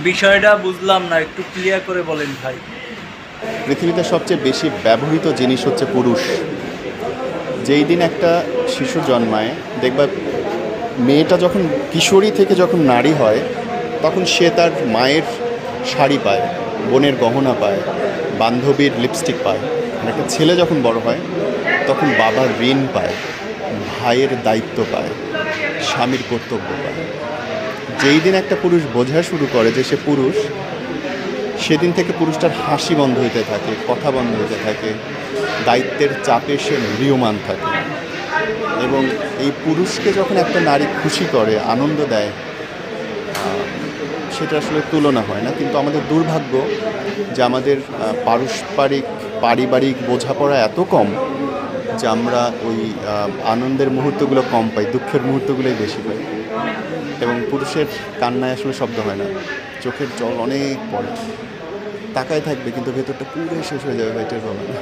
বিষয়টা বুঝলাম না, একটু ক্লিয়ার করে বলেন ভাই। পৃথিবীতে সবচেয়ে বেশি ব্যবহৃত জিনিস হচ্ছে পুরুষ। যেই দিন একটা শিশু জন্মায়, দেখবা মেয়েটা যখন কিশোরী থেকে যখন নারী হয়, তখন সে তার মায়ের শাড়ি পায়, বোনের গহনা পায়, বান্ধবীর লিপস্টিক পায়। আর একটা ছেলে যখন বড় হয়, তখন বাবার ঋণ পায়, ভাইয়ের দায়িত্ব পায়, স্বামীর কর্তব্য পায়। যেই দিন একটা পুরুষ বোঝা শুরু করে যে সে পুরুষ, সেদিন থেকে পুরুষটার হাসি বন্ধ হইতে থাকে, কথা বন্ধ হইতে থাকে, দায়িত্বের চাপে সে ম্রিয়মাণ থাকে। এবং এই পুরুষকে যখন একটা নারী খুশি করে, আনন্দ দেয়, সেটা আসলে তুলনা হয় না। কিন্তু আমাদের দুর্ভাগ্য যে আমাদের পারিবারিক বোঝাপড়া এত কম যে আমরা ওই আনন্দের মুহূর্তগুলো কম পাই, দুঃখের মুহূর্তগুলোই বেশি পাই। এবং পুরুষের কান্নায় আসলে শব্দ হয় না, চোখের জল অনেক পড়ে, তাকায় থাকবে কিন্তু ভেতরটা পুরো শেষ হয়ে যাবে, ভাই, টের পাবে না।